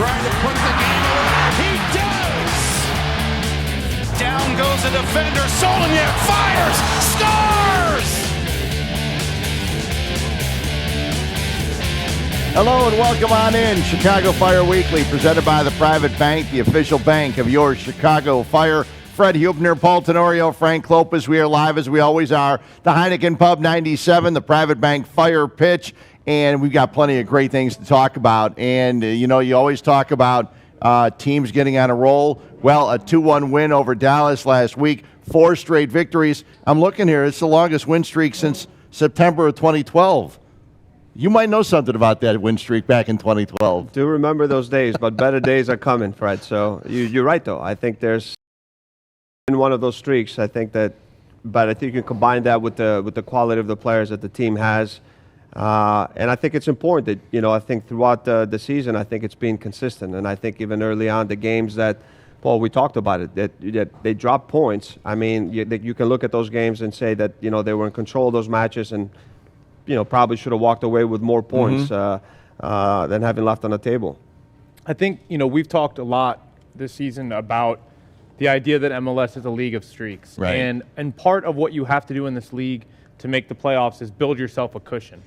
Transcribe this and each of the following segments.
trying to put the game away. He does! Down goes the defender. Solonier fires! Scores! Hello and welcome on in. Chicago Fire Weekly, presented by the Private Bank, the official bank of your Chicago Fire. Fred Hubner, Paul Tenorio, Frank Lopez. We are live as we always are. The Heineken Pub 97, the Private Bank Fire Pitch, and we've got plenty of great things to talk about. And, you always talk about teams getting on a roll. Well, a 2-1 win over Dallas last week, 4 straight victories. I'm looking here. It's the longest win streak since September of 2012. You might know something about that win streak back in 2012. Do remember those days, but better days are coming, Fred. So you're right, though. I think there's in one of those streaks. I think you can combine that with the quality of the players that the team has, and I think it's important that I think throughout the season, I think it's been consistent, and I think even early on the games that. Paul, we talked about it, that they dropped points. I mean, you can look at those games and say that they were in control of those matches and. Probably should have walked away with more points than having left on the table. I think, we've talked a lot this season about the idea that MLS is a league of streaks. Right. And part of what you have to do in this league to make the playoffs is build yourself a cushion.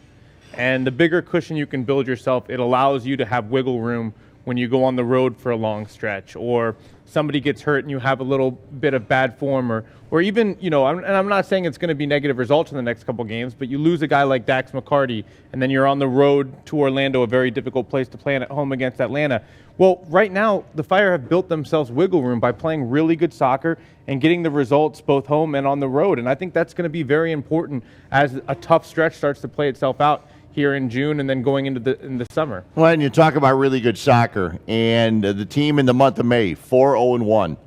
And the bigger cushion you can build yourself, it allows you to have wiggle room when you go on the road for a long stretch, or somebody gets hurt and you have a little bit of bad form, or even, and I'm not saying it's going to be negative results in the next couple games, but you lose a guy like Dax McCarty, and then you're on the road to Orlando, a very difficult place to play at home against Atlanta. Well, right now, the Fire have built themselves wiggle room by playing really good soccer and getting the results both home and on the road. And I think that's going to be very important as a tough stretch starts to play itself out here in June and then going into the summer. Well, and you talk about really good soccer, and the team in the month of May, 4-0-1.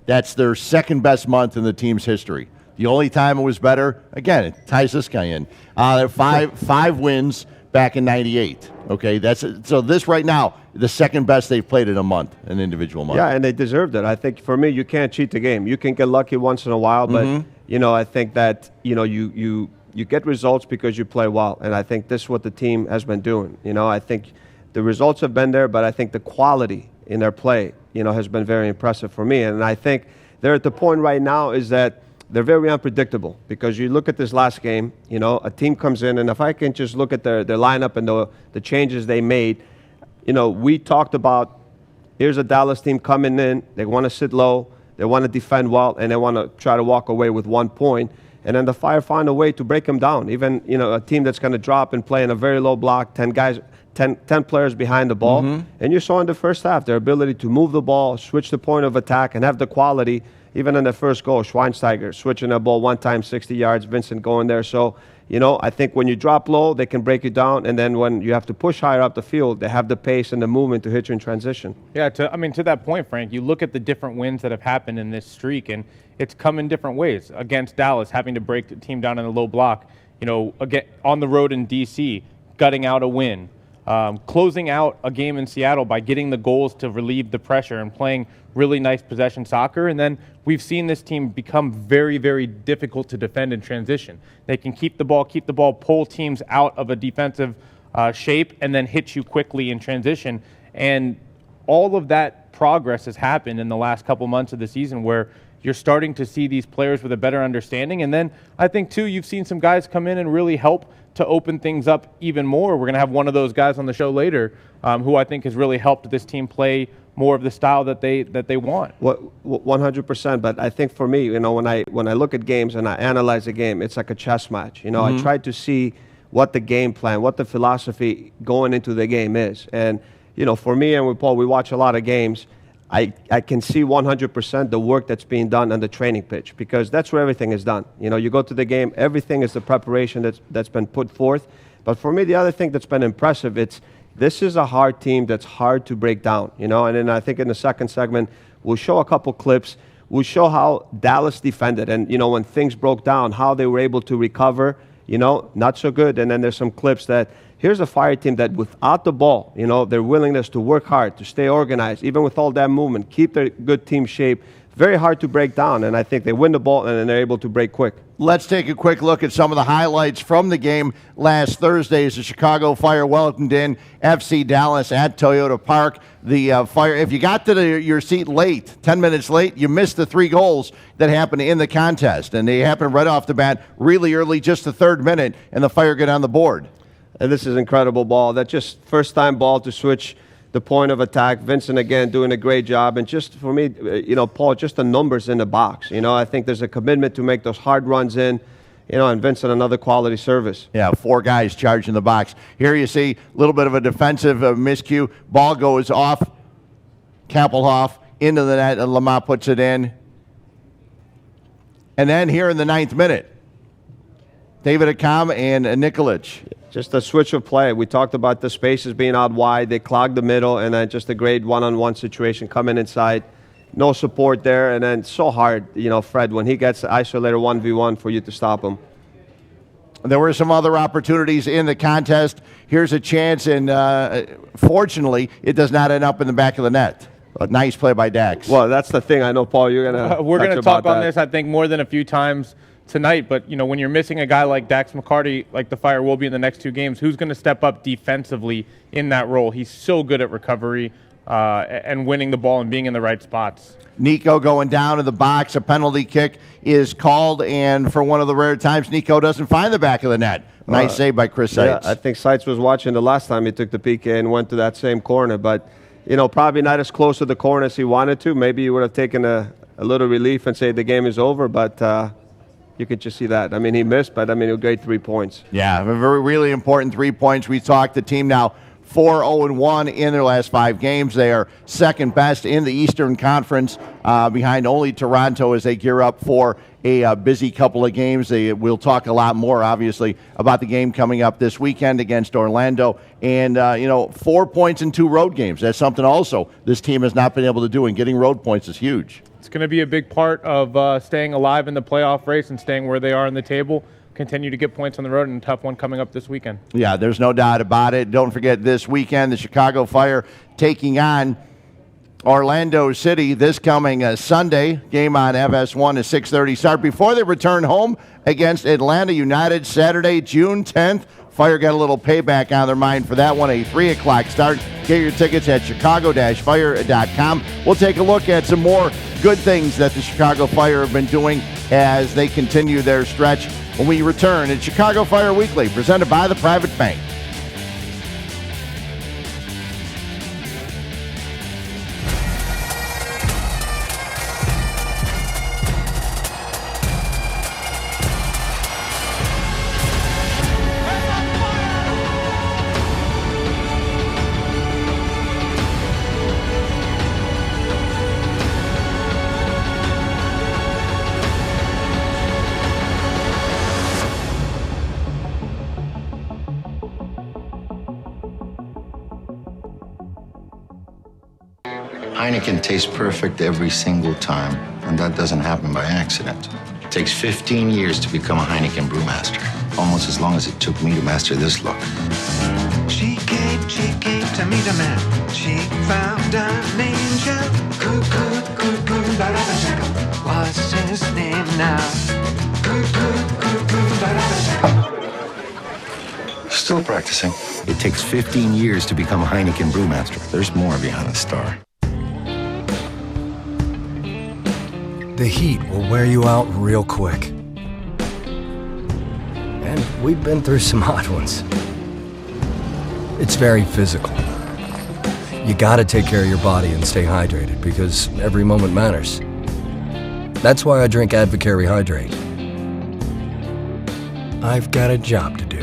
That's their second best month in the team's history. The only time it was better, again, it ties this guy in. Five wins back in '98. Okay, so this right now, the second best they've played in a month, an individual month. Yeah, and they deserved it. I think for me, you can't cheat the game. You can get lucky once in a while, but I think that you get results because you play well, and I think this is what the team has been doing. I think the results have been there, but I think the quality in their play, has been very impressive for me. And I think they're at the point right now is that they're very unpredictable because you look at this last game, a team comes in, and if I can just look at their lineup and the changes they made, we talked about here's a Dallas team coming in, they want to sit low, they want to defend well, and they want to try to walk away with 1 point. And then the Fire find a way to break them down. Even, a team that's going to drop and play in a very low block, 10 players behind the ball. And you saw in the first half their ability to move the ball, switch the point of attack, and have the quality. Even in the first goal, Schweinsteiger switching the ball one time, 60 yards, Vincent going there. So, I think when you drop low, they can break you down. And then when you have to push higher up the field, they have the pace and the movement to hit you in transition. Yeah, to that point, Frank, you look at the different wins that have happened in this streak, and it's come in different ways. Against Dallas, having to break the team down in the low block, again, on the road in D.C., gutting out a win. Closing out a game in Seattle by getting the goals to relieve the pressure and playing really nice possession soccer. And then we've seen this team become very, very difficult to defend in transition. They can keep the ball, pull teams out of a defensive shape, and then hit you quickly in transition. And all of that progress has happened in the last couple months of the season where you're starting to see these players with a better understanding. And then I think, too, you've seen some guys come in and really help to open things up even more. We're going to have one of those guys on the show later who I think has really helped this team play more of the style that they want. 100%. But I think for me, when I look at games and I analyze a game, it's like a chess match. I try to see what the game plan, what the philosophy going into the game is. And, for me and with Paul, we watch a lot of games. I can see 100% the work that's being done on the training pitch because that's where everything is done. You go to the game, everything is the preparation that's been put forth. But for me, the other thing that's been impressive, this is a hard team that's hard to break down, and then I think in the second segment, we'll show a couple clips. We'll show how Dallas defended and, when things broke down, how they were able to recover, not so good. And then there's some clips that here's a Fire team that without the ball, their willingness to work hard, to stay organized, even with all that movement, keep their good team shape, very hard to break down. And I think they win the ball and then they're able to break quick. Let's take a quick look at some of the highlights from the game last Thursday as the Chicago Fire welcomed in FC Dallas at Toyota Park. The Fire, if you got to your seat late, 10 minutes late, you missed the 3 goals that happened in the contest. And they happened right off the bat really early, just the 3rd minute, and the Fire get on the board. And this is incredible ball. That just first-time ball to switch the point of attack. Vincent, again, doing a great job. And just for me, Paul, just the numbers in the box. I think there's a commitment to make those hard runs in, and Vincent, another quality service. Yeah, 4 guys charging the box. Here you see a little bit of a defensive miscue. Ball goes off Kappelhoff into the net, and Lamont puts it in. And then here in the 9th minute, David Akam and Nikolic. Just a switch of play. We talked about the spaces being out wide. They clogged the middle, and then just a great one-on-one situation coming inside. No support there, and then so hard, Fred, when he gets isolated 1v1 for you to stop him. There were some other opportunities in the contest. Here's a chance, and fortunately, it does not end up in the back of the net. A nice play by Dax. Well, that's the thing. I know, Paul, you're going to we're going to talk on this, I think, more than a few times tonight, but when you're missing a guy like Dax McCarty, like the Fire will be in the next 2 games, who's going to step up defensively in that role? He's so good at recovery and winning the ball and being in the right spots. Nico going down to the box. A penalty kick is called, and for one of the rare times, Nico doesn't find the back of the net. Nice save by Chris Seitz. Yeah, I think Seitz was watching the last time he took the PK and went to that same corner, but probably not as close to the corner as he wanted to. Maybe he would have taken a little relief and say the game is over, but you could just see that. He missed, but a great 3 points. Yeah, a very, really important 3 points. We talked the team now 4-0-1 in their last 5 games. They are second best in the Eastern Conference, behind only Toronto as they gear up for a busy couple of games. We'll talk a lot more, obviously, about the game coming up this weekend against Orlando. And, 4 points in 2 road games. That's something also this team has not been able to do, and getting road points is huge. It's going to be a big part of staying alive in the playoff race and staying where they are in the table. Continue to get points on the road, and a tough one coming up this weekend. Yeah, there's no doubt about it. Don't forget this weekend, the Chicago Fire taking on Orlando City this coming Sunday. Game on FS1 is 6:30 start before they return home against Atlanta United Saturday, June 10th. Fire got a little payback on their mind for that one, a 3 o'clock start. Get your tickets at chicago-fire.com. We'll take a look at some more good things that the Chicago Fire have been doing as they continue their stretch when we return at Chicago Fire Weekly, presented by the Private Bank. Heineken tastes perfect every single time, and that doesn't happen by accident. It takes 15 years to become a Heineken brewmaster, almost as long as it took me to master this look. She came to meet a man. She found an angel. What's his name now? Still practicing. It takes 15 years to become a Heineken brewmaster. There's more behind the star. The heat will wear you out real quick. And we've been through some hot ones. It's very physical. You gotta take care of your body and stay hydrated because every moment matters. That's why I drink Advocare Rehydrate. I've got a job to do.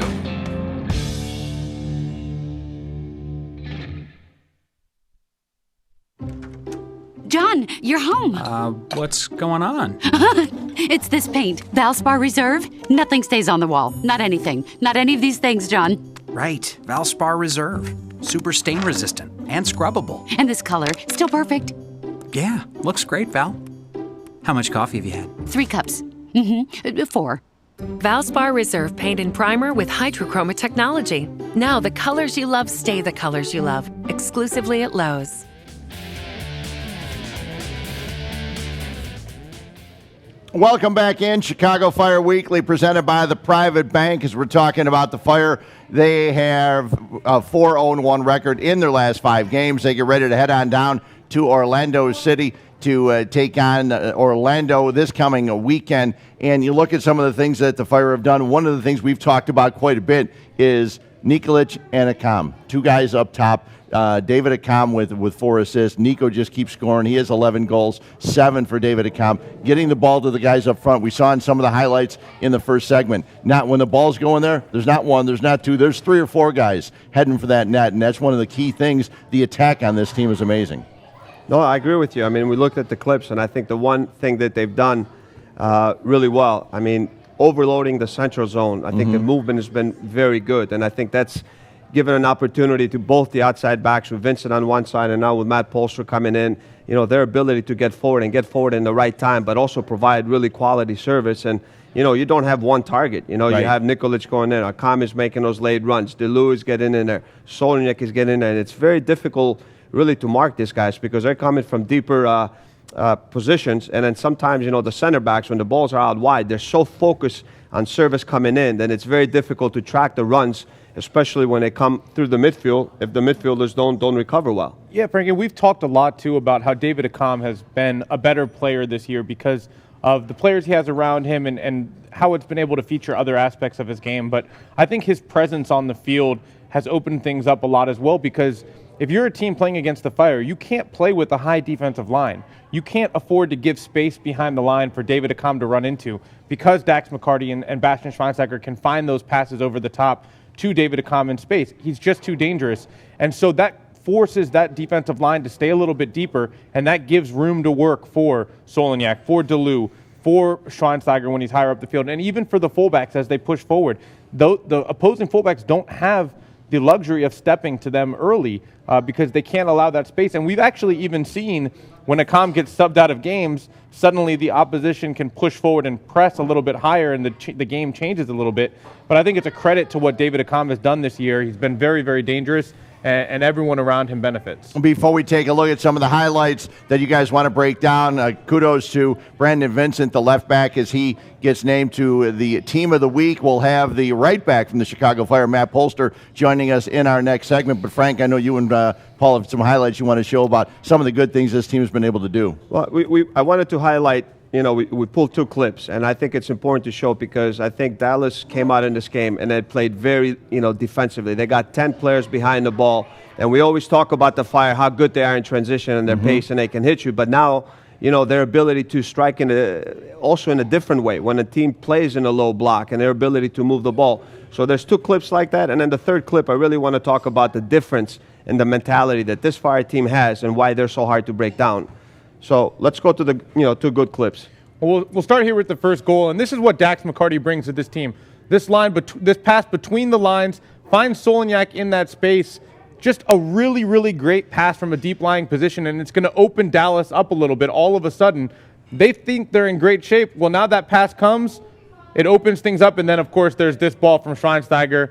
John, you're home. What's going on? It's this paint. Valspar Reserve. Nothing stays on the wall. Not anything. Not any of these things, John. Right. Valspar Reserve. Super stain resistant and scrubbable. And this color, still perfect. Yeah, looks great, Val. How much coffee have you had? 3 cups. 4. Valspar Reserve Paint and Primer with Hydrochroma technology. Now the colors you love stay the colors you love. Exclusively at Lowe's. Welcome back in Chicago Fire Weekly, presented by the Private Bank. As we're talking about the Fire, they have a 4-1 record in their last 5 games. They get ready to head on down to Orlando City to take on Orlando this coming weekend. And you look at some of the things that the Fire have done. One of the things we've talked about quite a bit is Nikolic and Akam, 2 guys up top. David Akam with 4 assists. Nico just keeps scoring. He has 11 goals, 7 for David Akam. Getting the ball to the guys up front. We saw in some of the highlights in the first segment. Not when the ball's going there, there's not 1, there's not 2, there's 3 or 4 guys heading for that net, and that's one of the key things. The attack on this team is amazing. No, I agree with you. I mean, we looked at the clips, and I think the one thing that they've done really well, I mean, overloading the central zone. I think the movement has been very good, and I think that's given an opportunity to both the outside backs with Vincent on one side and now with Matt Polster coming in, their ability to get forward in the right time, but also provide really quality service. And, you don't have one target. You have Nikolic going in. Akam is making those late runs. DeLu is getting in there. Soloniak is getting in there. And it's very difficult really to mark these guys because they're coming from deeper positions. And then sometimes, the center backs, when the balls are out wide, they're so focused on service coming in that it's very difficult to track the runs, especially when they come through the midfield, if the midfielders don't recover well. Yeah, Frankie, we've talked a lot, too, about how David Akam has been a better player this year because of the players he has around him and how it's been able to feature other aspects of his game. But I think his presence on the field has opened things up a lot as well because if you're a team playing against the Fire, you can't play with a high defensive line. You can't afford to give space behind the line for David Akam to run into because Dax McCarty and Bastian Schweinsteiger can find those passes over the top to David Akam in space. He's just too dangerous. And so that forces that defensive line to stay a little bit deeper, and that gives room to work for Soloniak, for DeLu, for Schweinsteiger when he's higher up the field, and even for the fullbacks as they push forward. The opposing fullbacks don't have the luxury of stepping to them early because they can't allow that space. And we've actually even seen when Akam gets subbed out of games, suddenly the opposition can push forward and press a little bit higher and the game changes a little bit. But I think it's a credit to what David Akam has done this year. He's been very, very dangerous, and everyone around him benefits. Before we take a look at some of the highlights that you guys want to break down, kudos to Brandon Vincent, the left back, as he gets named to the Team of the Week. We'll have the right back from the Chicago Fire, Matt Polster, joining us in our next segment. But Frank, I know you and Paul have some highlights you want to show about some of the good things this team has been able to do. Well, I wanted to highlight, we pulled 2 clips, and I think it's important to show because I think Dallas came out in this game and they played very, defensively. They got 10 players behind the ball, and we always talk about the Fire, how good they are in transition and their pace, and they can hit you. But now, their ability to strike also in a different way when a team plays in a low block and their ability to move the ball. So there's 2 clips like that, and then the third clip, I really want to talk about the difference in the mentality that this Fire team has and why they're so hard to break down. So let's go to the 2 good clips. Well, we'll start here with the first goal, and this is what Dax McCarty brings to this team. This pass between the lines, finds Soloniak in that space. Just a really, really great pass from a deep lying position, and it's going to open Dallas up a little bit. All of a sudden, they think they're in great shape. Well, now that pass comes, it opens things up, and then, of course, there's this ball from Schweinsteiger.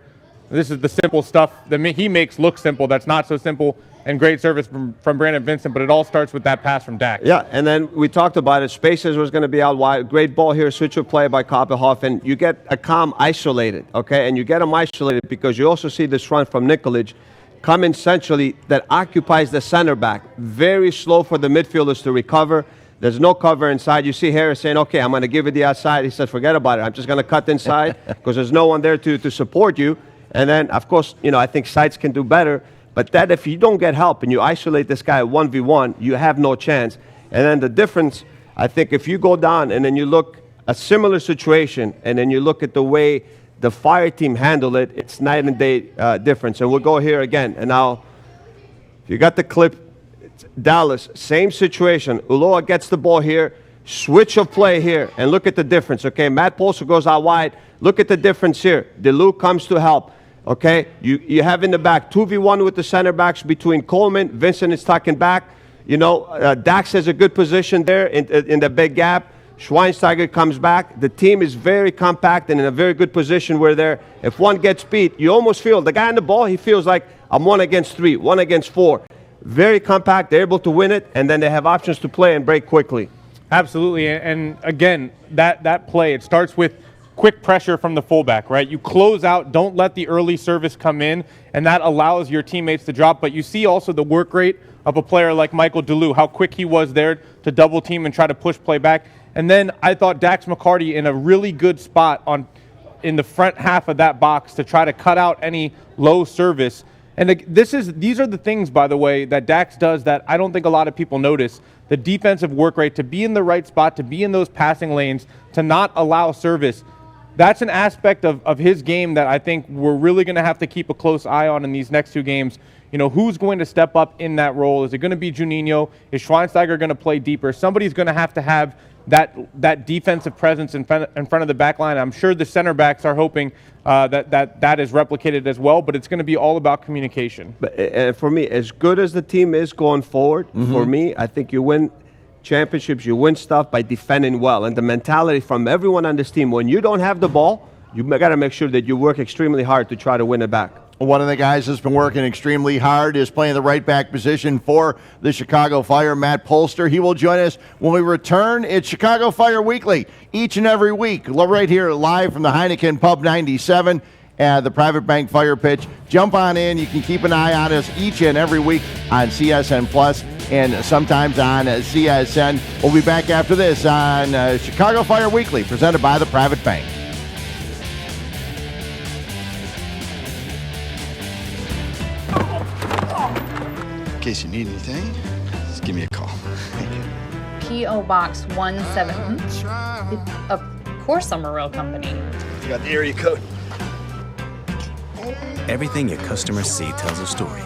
This is the simple stuff that he makes look simple. That's not so simple, and great service from Brandon Vincent, but it all starts with that pass from Dax. Yeah, and then we talked about it. Spaces was going to be out wide. Great ball here, switch of play by Koppenhoff, and you get Akam isolated, okay? And you get him isolated because you also see this run from Nikolic coming centrally that occupies the center back. Very slow for the midfielders to recover. There's no cover inside. You see Harris saying, okay, I'm going to give it the outside. He said, forget about it. I'm just going to cut inside because there's no one there to support you. And then, of course, I think Seitz can do better. But that if you don't get help and you isolate this guy 1v1, you have no chance. And then the difference, I think if you go down and then you look a similar situation and then you look at the way the Fire team handled it, it's night and day difference. And we'll go here again. And now, if you got the clip, it's Dallas, same situation. Ulloa gets the ball here, switch of play here, and look at the difference. Okay, Matt Polster goes out wide. Look at the difference here. DeLu comes to help. Okay, you have in the back 2v1 with the center backs between Coleman. Vincent is tucking back. Dax has a good position there in the big gap. Schweinsteiger comes back. The team is very compact and in a very good position where they're, if one gets beat, you almost feel, the guy on the ball, he feels like I'm 1 against 3, 1 against 4. Very compact, they're able to win it, and then they have options to play and break quickly. Absolutely, and again, that play, it starts with quick pressure from the fullback, right? You close out, don't let the early service come in, and that allows your teammates to drop. But you see also the work rate of a player like Michael DeLue, how quick he was there to double team and try to push play back. And then I thought Dax McCarty in a really good spot in the front half of that box to try to cut out any low service. And these are the things, by the way, that Dax does that I don't think a lot of people notice. The defensive work rate, to be in the right spot, to be in those passing lanes, to not allow service. That's an aspect of his game that I think we're really going to have to keep a close eye on in these next 2 games. You know, who's going to step up in that role? Is it going to be Juninho? Is Schweinsteiger going to play deeper? Somebody's going to have that defensive presence in front of the back line. I'm sure the center backs are hoping that is replicated as well, but it's going to be all about communication. But for me, as good as the team is going forward, for me, I think you win championships, you win stuff by defending well. And the mentality from everyone on this team, when you don't have the ball, you got to make sure that you work extremely hard to try to win it back. One of the guys that's been working extremely hard is playing the right back position for the Chicago Fire, Matt Polster. He will join us when we return. It's Chicago Fire Weekly each and every week, right here live from the Heineken Pub 97 at the Private Bank Fire Pitch. Jump on in. You can keep an eye on us each and every week on CSN Plus and sometimes on CSN. We'll be back after this on Chicago Fire Weekly, presented by the Private Bank. In case you need anything, just give me a call. P.O. Box 17. Of course I'm a real company. You got the area code. Everything your customers see tells a story.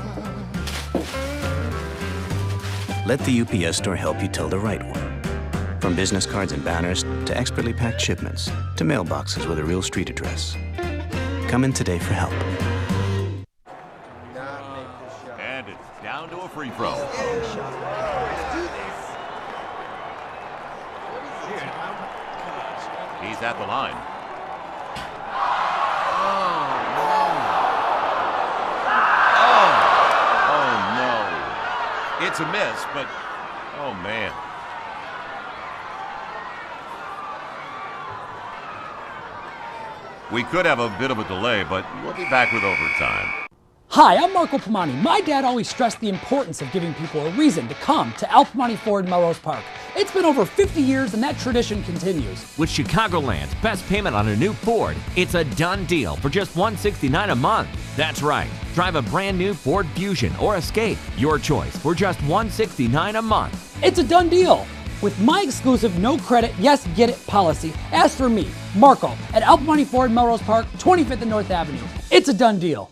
Let the UPS store help you tell the right one. From business cards and banners to expertly packed shipments to mailboxes with a real street address. Come in today for help. And it's down to a free throw. He's at the line. It's a miss, but, oh, man. We could have a bit of a delay, but we'll be back with overtime. Hi, I'm Marco Pomani. My dad always stressed the importance of giving people a reason to come to Al Pomani Ford Melrose Park. It's been over 50 years and that tradition continues. With Chicagoland's best payment on a new Ford, it's a done deal for just $169 a month. That's right. Drive a brand new Ford Fusion or Escape, your choice, for just $169 a month. It's a done deal. With my exclusive no credit, yes get it policy, ask for me, Marco, at Al Pomani Ford Melrose Park, 25th and North Avenue. It's a done deal.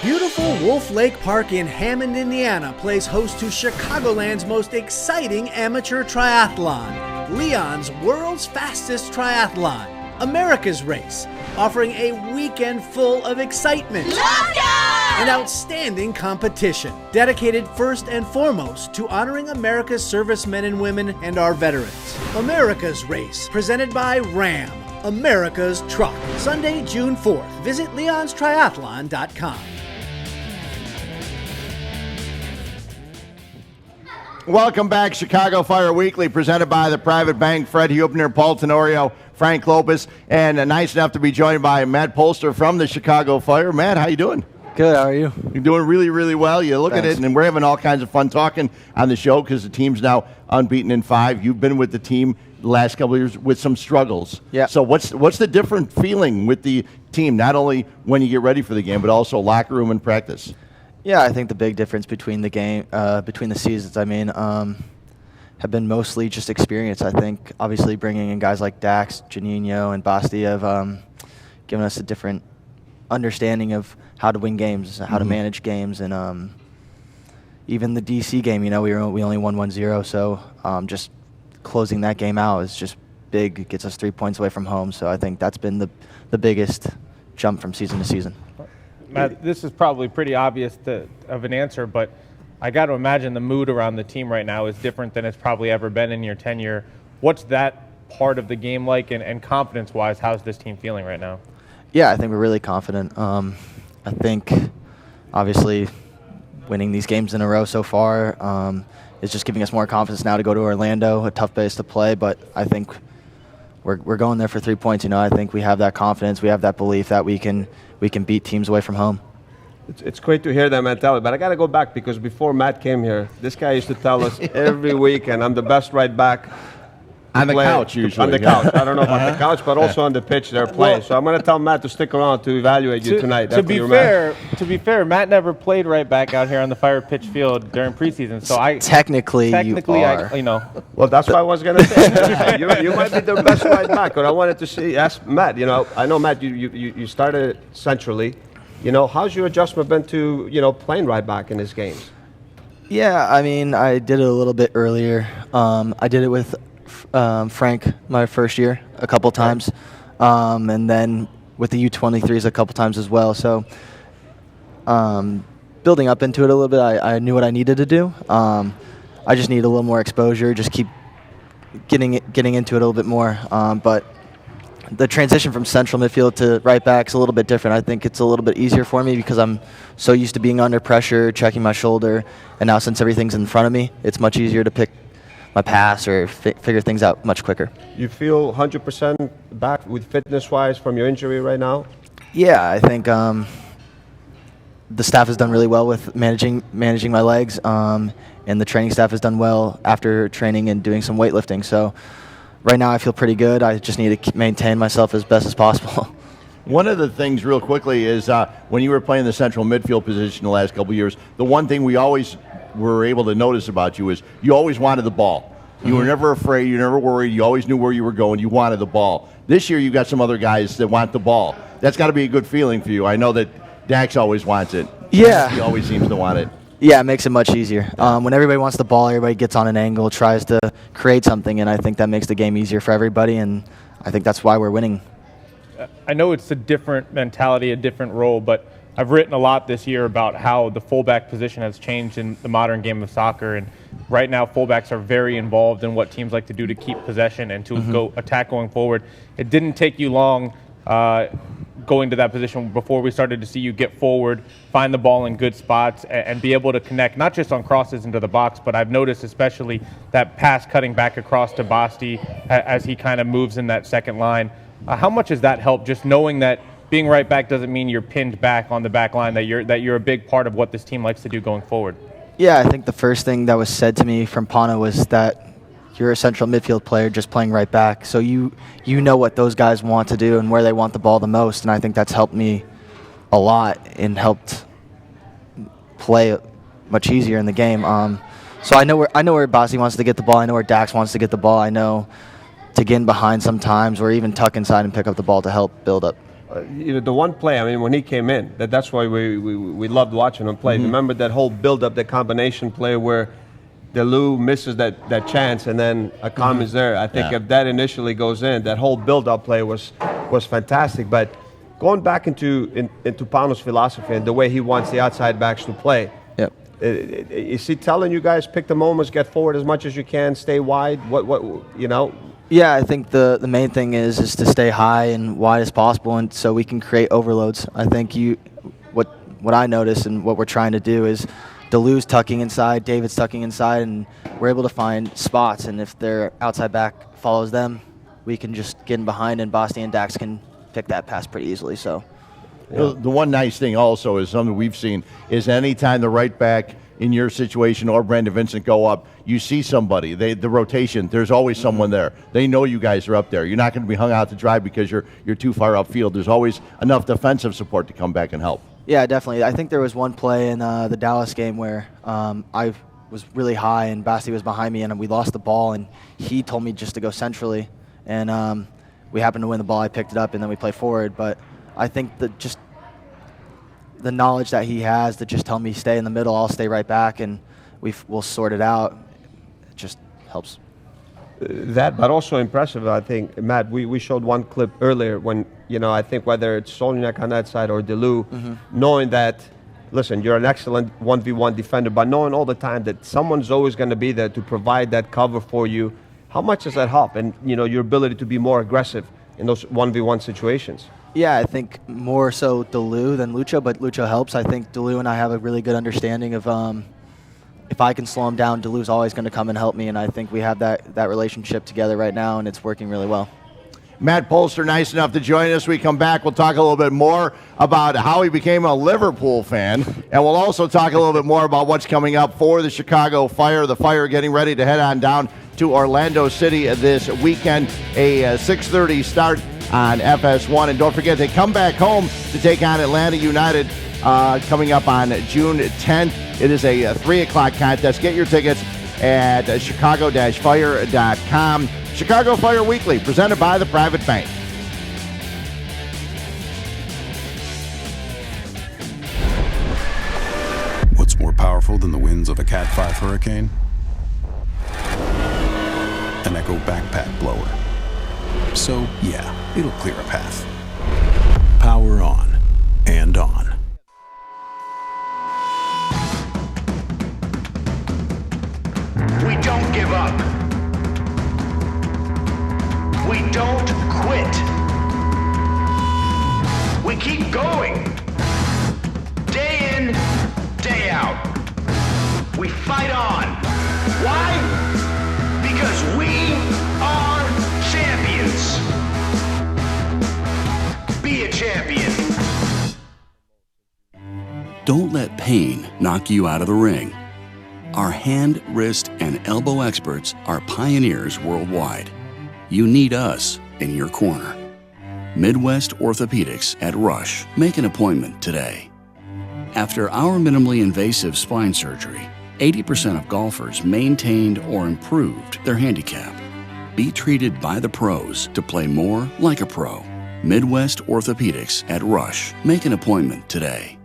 Beautiful Wolf Lake Park in Hammond, Indiana plays host to Chicagoland's most exciting amateur triathlon, Leon's world's fastest triathlon, America's Race, offering a weekend full of excitement and outstanding competition, dedicated first and foremost to honoring America's servicemen and women and our veterans. America's Race, presented by Ram, America's Truck, Sunday, June 4th. Visit leonstriathlon.com. Welcome back, Chicago Fire Weekly, presented by the Private Bank. Fred Hubner, Paul Tenorio, Frank Lopez, and nice enough to be joined by Matt Polster from the Chicago Fire. Matt, how you doing? Good, how are you? You're doing really, really well. You look at it, and we're having all kinds of fun talking on the show because the team's now unbeaten in 5. You've been with the team the last couple of years with some struggles. Yeah. So what's the different feeling with the team, not only when you get ready for the game, but also locker room and practice? Yeah, I think the big difference between the seasons, have been mostly just experience. I think obviously bringing in guys like Dax, Juninho, and Basti have given us a different understanding of how to win games, how to manage games, and even the DC game. We only won 1-0, so just closing that game out is just big. It gets us 3 points away from home. So I think that's been the biggest jump from season to season. Matt, this is probably pretty obvious of an answer, but I got to imagine the mood around the team right now is different than it's probably ever been in your tenure. What's that part of the game like, and confidence-wise, how's this team feeling right now? Yeah, I think we're really confident. I think, obviously, winning these games in a row so far. It's just giving us more confidence now to go to Orlando, a tough base to play, but I think we're going there for 3 points. You know, I think we have that confidence, we have that belief that we can beat teams away from home. It's great to hear that mentality, but I got to go back because before Matt came here, this guy used to tell us every weekend, I'm the best right back. On the couch, usually. On the couch. I don't know about the couch, but also on the pitch they're playing. So I'm going to tell Matt to stick around to evaluate you tonight. To be fair, Matt never played right back out here on the Fire pitch field during preseason. So technically you are. Well, that's what I was going to say. you might be the best right back. But I wanted to ask Matt. You know, I know Matt. You started centrally. You know, how's your adjustment been to playing right back in his games? Yeah, I mean, I did it a little bit earlier. I did it with Frank my first year a couple times, and then with the U23s a couple times as well. So building up into it a little bit, I knew what I needed to do. I just need a little more exposure, just keep getting into it a little bit more. But the transition from central midfield to right back is a little bit different. I think it's a little bit easier for me because I'm so used to being under pressure, checking my shoulder, and now since everything's in front of me, it's much easier to pick my pass or figure things out much quicker. You feel 100% back with fitness-wise from your injury right now? Yeah, I think the staff has done really well with managing my legs, and the training staff has done well after training and doing some weightlifting. So right now I feel pretty good. I just need to maintain myself as best as possible. One of the things, real quickly, is when you were playing the central midfield position the last couple of years, the one thing we always were able to notice about you is you always wanted the ball. You were never afraid. You never worried. You always knew where you were going. You wanted the ball. This year, you got some other guys that want the ball. That's got to be a good feeling for you. I know that Dax always wants it. Yeah. He always seems to want it. Yeah, it makes it much easier. When everybody wants the ball, everybody gets on an angle, tries to create something, and I think that makes the game easier for everybody, and I think that's why we're winning. I know it's a different mentality, a different role, but I've written a lot this year about how the fullback position has changed in the modern game of soccer, and right now fullbacks are very involved in what teams like to do to keep possession and to go attack going forward. It didn't take you long going to that position before we started to see you get forward, find the ball in good spots, and be able to connect, not just on crosses into the box, but I've noticed especially that pass cutting back across to Basti as he kind of moves in that second line. How much has that helped, just knowing that being right back doesn't mean you're pinned back on the back line, that you're a big part of what this team likes to do going forward? Yeah, I think the first thing that was said to me from Pana was that you're a central midfield player just playing right back. So you know what those guys want to do and where they want the ball the most, and I think that's helped me a lot and helped play much easier in the game. So I know where Basti wants to get the ball. I know where Dax wants to get the ball. I know to get in behind sometimes or even tuck inside and pick up the ball to help build up. The one play, I mean, when he came in, that's why we loved watching him play. Remember that whole build-up, that combination play where Deleu misses that chance and then Akam is there. I think if that initially goes in, that whole build-up play was fantastic. But going back into Pano's philosophy and the way he wants the outside backs to play, is he telling you guys pick the moments, get forward as much as you can, stay wide? What? Yeah, I think the main thing is to stay high and wide as possible, and so we can create overloads. I think what I notice and what we're trying to do is Deleu's tucking inside, David's tucking inside, and we're able to find spots. And if their outside back follows them, we can just get in behind, and Basti and Dax can pick that pass pretty easily. So, the one nice thing also is something we've seen is anytime the right back in your situation or Brandon Vincent go up, you see somebody. The rotation, there's always someone there. They know you guys are up there. You're not going to be hung out to dry because you're too far upfield. There's always enough defensive support to come back and help. Yeah, definitely. I think there was one play in the Dallas game where I was really high and Basti was behind me and we lost the ball and he told me just to go centrally and we happened to win the ball. I picked it up and then we played forward. But I think that just the knowledge that he has to just tell me stay in the middle, I'll stay right back, and we'll sort it out. It just helps. That, but also impressive, I think, Matt, we showed one clip earlier when, I think whether it's Solniak on that side or Deleu, knowing that, listen, you're an excellent 1v1 defender, but knowing all the time that someone's always going to be there to provide that cover for you, how much does that help? And, your ability to be more aggressive in those 1v1 situations? Yeah, I think more so Delu than Lucho, but Lucho helps. I think Delu and I have a really good understanding of if I can slow him down, Delu's always going to come and help me, and I think we have that relationship together right now, and it's working really well. Matt Polster, nice enough to join us. We come back, we'll talk a little bit more about how he became a Liverpool fan, and we'll also talk a little bit more about what's coming up for the Chicago Fire. The Fire getting ready to head on down to Orlando City this weekend, a 6:30 start on FS1. And don't forget, they come back home to take on Atlanta United coming up on June 10th. It is a 3 o'clock contest. Get your tickets at chicago-fire.com. Chicago Fire Weekly, presented by the Private Bank. What's more powerful than the winds of a Cat 5 hurricane? An Echo backpack blower. So, yeah, it'll clear a path. Power on and on. We don't give up. We don't quit. We keep going. Day in, day out. We fight on. Why? Because we are champions. Be a champion. Don't let pain knock you out of the ring. Our hand, wrist, and elbow experts are pioneers worldwide. You need us in your corner. Midwest Orthopedics at Rush. Make an appointment today. After our minimally invasive spine surgery, 80% of golfers maintained or improved their handicap. Be treated by the pros to play more like a pro. Midwest Orthopedics at Rush. Make an appointment today.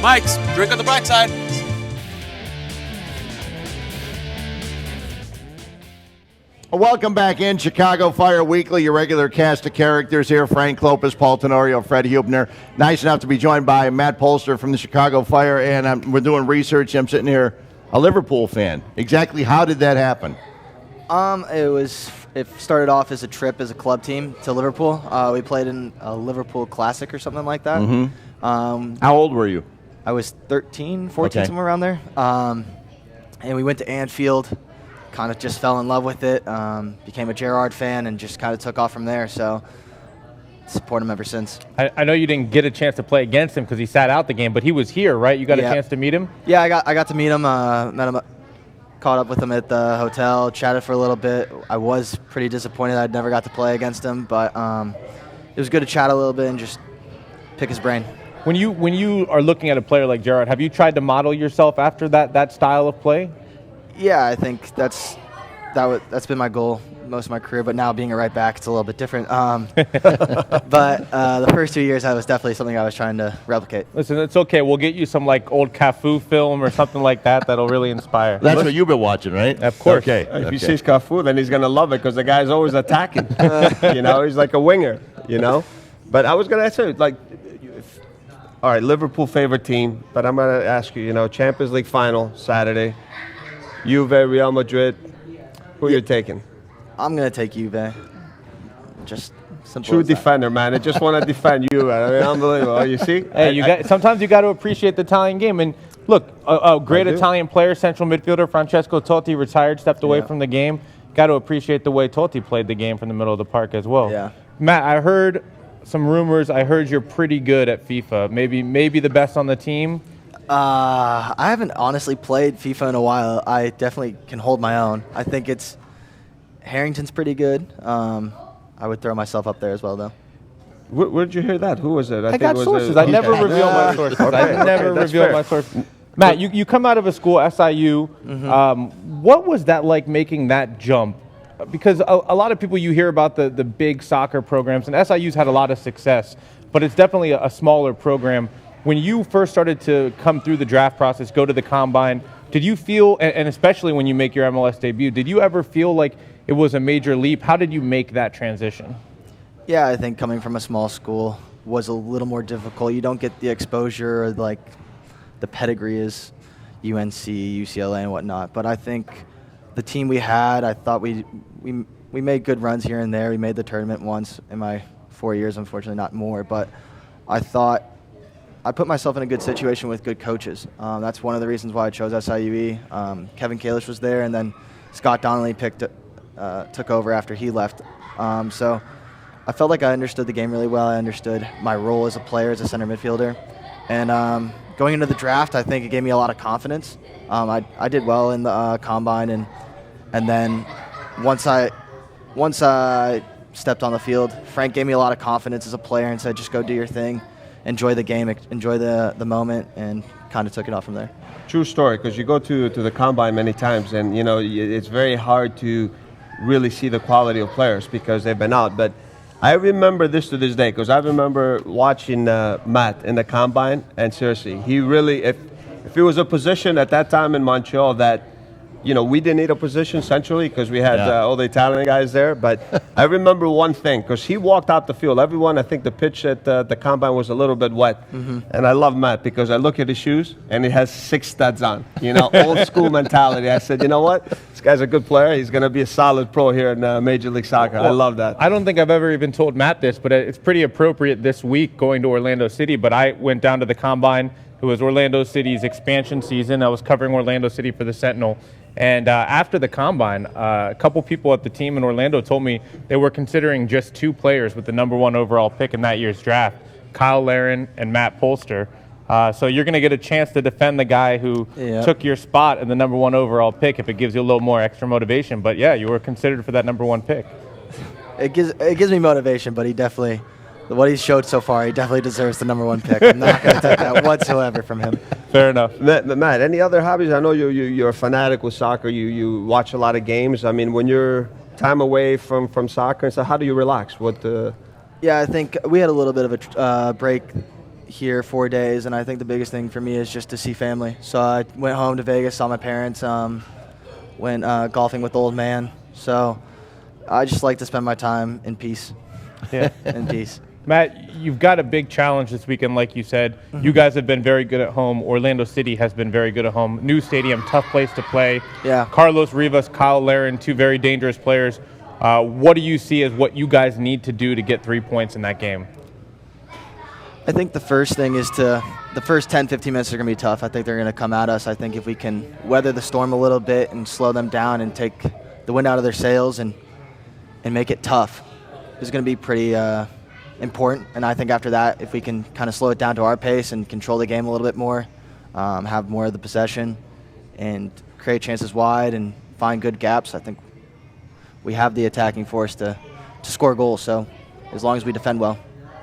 Mike's, drink on the bright side. Welcome back in Chicago Fire Weekly, your regular cast of characters here. Frank Lopez, Paul Tenorio, Fred Hubner. Nice enough to be joined by Matt Polster from the Chicago Fire, and we're doing research. I'm sitting here, a Liverpool fan. Exactly how did that happen? It started off as a trip as a club team to Liverpool. We played in a Liverpool Classic or something like that. Mm-hmm. How old were you? I was 13, 14, somewhere around there. And we went to Anfield, kind of just fell in love with it, became a Gerrard fan, and just kind of took off from there. So support him ever since. I know you didn't get a chance to play against him because he sat out the game, but he was here, right? You got a chance to meet him? Yeah, I got to meet him, met him, caught up with him at the hotel, chatted for a little bit. I was pretty disappointed I never got to play against him, but it was good to chat a little bit and just pick his brain. When you are looking at a player like Gerrard, have you tried to model yourself after that style of play? Yeah, I think that's been my goal most of my career, but now being a right back, it's a little bit different. But the first 2 years, that was definitely something I was trying to replicate. Listen, it's okay. We'll get you some like old Cafu film or something like that that'll really inspire. That's what you've been watching, right? Of course. Okay. If he sees Cafu, then he's going to love it because the guy's always attacking. He's like a winger, But I was going to ask you, all right, Liverpool favorite team, but I'm going to ask you, Champions League final Saturday, Juve, Real Madrid, who are you taking? I'm going to take Juve. Just simple. True defender, man. I just want to defend you. I mean, unbelievable. You see? Hey, sometimes you got to appreciate the Italian game. And look, a great Italian player, central midfielder, Francesco Totti, retired, stepped away from the game. Got to appreciate the way Totti played the game from the middle of the park as well. Yeah. Matt, I heard some rumors. I heard you're pretty good at FIFA. Maybe the best on the team. I haven't honestly played FIFA in a while. I definitely can hold my own. I think Harrington's pretty good. I would throw myself up there as well, though. Where did you hear that? Who was it? I got sources. I never reveal my sources. I never reveal my sources. Matt, you come out of a school, SIU. What was that like making that jump? Because a lot of people you hear about the big soccer programs, and SIU's had a lot of success, but it's definitely a smaller program. When you first started to come through the draft process, go to the combine, did you feel, and especially when you make your MLS debut, did you ever feel like it was a major leap? How did you make that transition? Yeah, I think coming from a small school was a little more difficult. You don't get the exposure or like the pedigree is UNC, UCLA, and whatnot. But I think the team we had, I thought we made good runs here and there. We made the tournament once in my 4 years, unfortunately not more. But I thought I put myself in a good situation with good coaches. That's one of the reasons why I chose SIUE. Kevin Kalish was there, and then Scott Donnelly took over after he left. So I felt like I understood the game really well. I understood my role as a player, as a center midfielder. And going into the draft, I think it gave me a lot of confidence. I did well in the combine, and then once I stepped on the field, Frank gave me a lot of confidence as a player and said, just go do your thing, enjoy the game, enjoy the moment, and kind of took it off from there. True story, because you go to the combine many times, and you know it's very hard to really see the quality of players because they've been out. But I remember this to this day because I remember watching Matt in the combine, and seriously, he really, if it was a position at that time in Montreal that, you know, we didn't need a position centrally because we had all the Italian guys there. But I remember one thing because he walked out the field. Everyone, I think the pitch at the combine was a little bit wet. And I love Matt because I look at his shoes and he has 6 studs on. You know, old school mentality. I said, you know what? This guy's a good player. He's going to be a solid pro here in Major League Soccer. I love that. I don't think I've ever even told Matt this, but it's pretty appropriate this week going to Orlando City. But I went down to the combine. It was Orlando City's expansion season. I was covering Orlando City for the Sentinel. And after the combine, a couple people at the team in Orlando told me they were considering just 2 players with the #1 overall pick in that year's draft, Kyle Larin and Matt Polster. So you're going to get a chance to defend the guy who took your spot in the #1 overall pick if it gives you a little more extra motivation. But yeah, you were considered for that #1 pick. It gives me motivation, but he definitely, what he's showed so far, he definitely deserves the #1 pick. I'm not going to take that whatsoever from him. Fair enough. Matt, any other hobbies? I know you're a fanatic with soccer. You watch a lot of games. I mean, when you're time away from soccer, so how do you relax? Yeah, I think we had a little bit of a break here, 4 days, and I think the biggest thing for me is just to see family. So I went home to Vegas, saw my parents, went golfing with the old man. So I just like to spend my time in peace. Yeah. In peace. Matt, you've got a big challenge this weekend, like you said. You guys have been very good at home. Orlando City has been very good at home. New stadium, tough place to play. Yeah. Carlos Rivas, Kyle Larin, 2 very dangerous players. What do you see as what you guys need to do to get 3 points in that game? I think the first thing is the first 10, 15 minutes are going to be tough. I think they're going to come at us. I think if we can weather the storm a little bit and slow them down and take the wind out of their sails and make it tough, it's going to be pretty important. And I think after that, if we can kind of slow it down to our pace and control the game a little bit more, have more of the possession and create chances wide and find good gaps, I think we have the attacking force to score goals. So as long as we defend well.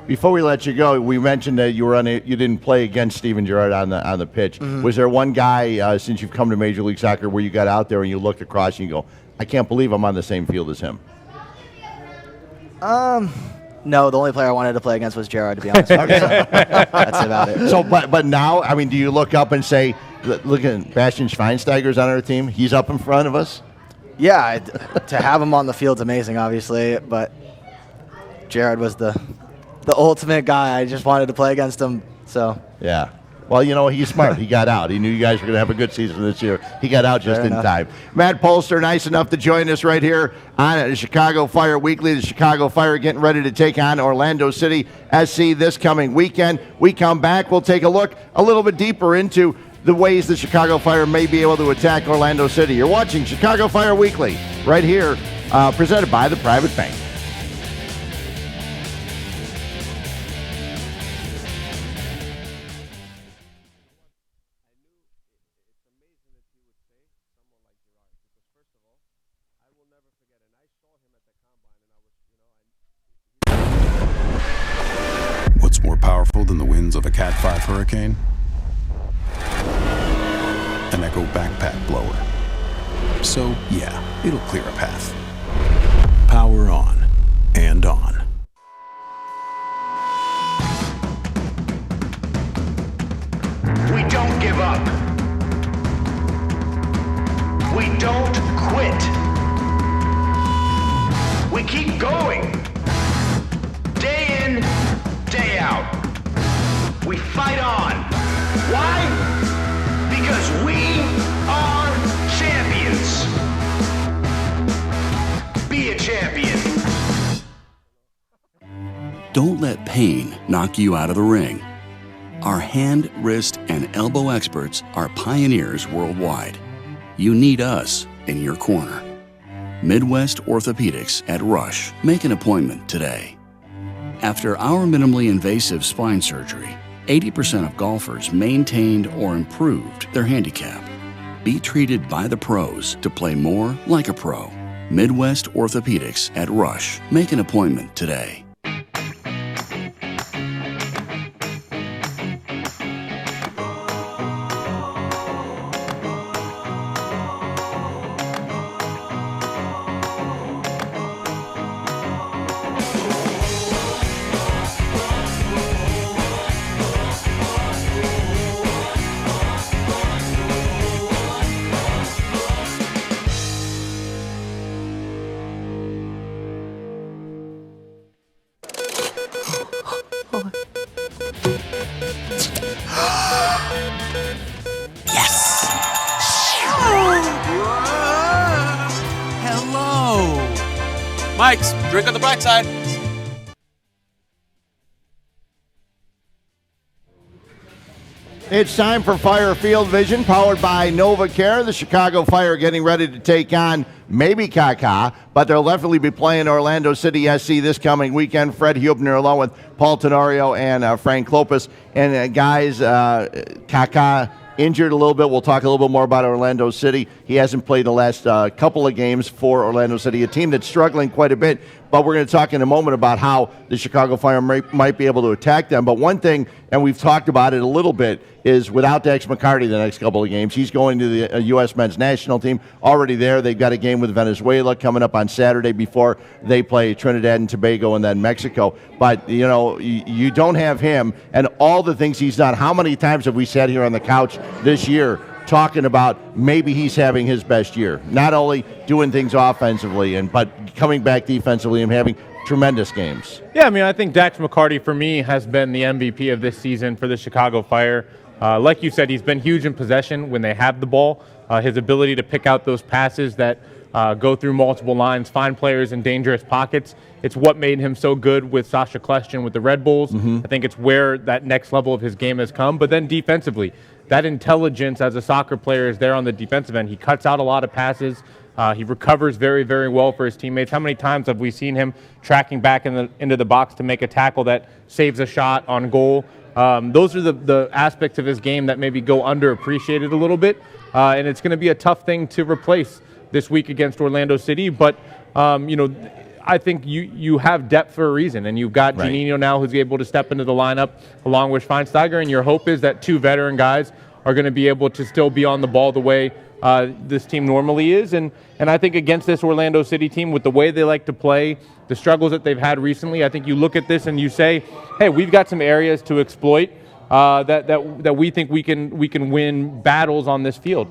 Before we let you go, we mentioned that you didn't play against Steven Gerrard on the pitch. Was there one guy since you've come to Major League Soccer where you got out there and you looked across and you go, I can't believe I'm on the same field as him? No, the only player I wanted to play against was Gerrard, to be honest with you. So that's about it. So, but now, I mean, do you look up and say, look at Bastian Schweinsteiger's on our team? He's up in front of us? Yeah, to have him on the field's amazing, obviously, but Gerrard was the ultimate guy. I just wanted to play against him, so. Yeah. Well, you know, he's smart. He got out. He knew you guys were going to have a good season this year. He got out just in time. Matt Polster, nice enough to join us right here on the Chicago Fire Weekly. The Chicago Fire getting ready to take on Orlando City SC this coming weekend. We come back, we'll take a look a little bit deeper into the ways the Chicago Fire may be able to attack Orlando City. You're watching Chicago Fire Weekly right here, presented by the Private Bank. powerful than the winds of a Cat 5 hurricane? An Echo backpack blower. So, yeah, it'll clear a path. Power on and on. We don't give up. We don't quit. We keep going. Day in, day out. We fight on. Why? Because we are champions. Be a champion. Don't let pain knock you out of the ring. Our hand, wrist, and elbow experts are pioneers worldwide. You need us in your corner. Midwest Orthopedics at Rush. Make an appointment today. After our minimally invasive spine surgery, 80% of golfers maintained or improved their handicap. Be treated by the pros to play more like a pro. Midwest Orthopedics at Rush. Make an appointment today. Mike's, drink on the bright side. It's time for Fire Field Vision, powered by NovaCare. The Chicago Fire getting ready to take on maybe Kaká, but they'll definitely be playing Orlando City SC this coming weekend. Fred Hubner along with Paul Tenorio and Frank Klopas. And guys, Kaká injured a little bit. We'll talk a little bit more about Orlando City. He hasn't played the last couple of games for Orlando City, a team that's struggling quite a bit. But we're going to talk in a moment about how the Chicago Fire might be able to attack them. But one thing, and we've talked about it a little bit, is without Dax McCarty the next couple of games, he's going to the U.S. men's national team. Already there. They've got a game with Venezuela coming up on Saturday before they play Trinidad and Tobago and then Mexico. But, you know, you don't have him and all the things he's done. How many times have we sat here on the couch this year talking about maybe he's having his best year, not only doing things offensively but coming back defensively and having tremendous games. Yeah, I mean, I think Dax McCarty for me has been the MVP of this season for the Chicago Fire. Like you said, he's been huge in possession when they have the ball. His ability to pick out those passes that go through multiple lines, find players in dangerous pockets. It's what made him so good with Sasha Kljestan with the Red Bulls. I think it's where that next level of his game has come. But then defensively, that intelligence as a soccer player is there on the defensive end. He cuts out a lot of passes. He recovers very, very well for his teammates. How many times have we seen him tracking back into the box to make a tackle that saves a shot on goal? Those are the aspects of his game that maybe go underappreciated a little bit. And it's going to be a tough thing to replace this week against Orlando City. But, I think you have depth for a reason, and you've got Juninho now who's able to step into the lineup along with Schweinsteiger, and your hope is that two veteran guys are going to be able to still be on the ball the way this team normally is. And I think against this Orlando City team, with the way they like to play, the struggles that they've had recently, I think you look at this and you say, hey, we've got some areas to exploit that we think we can win battles on this field.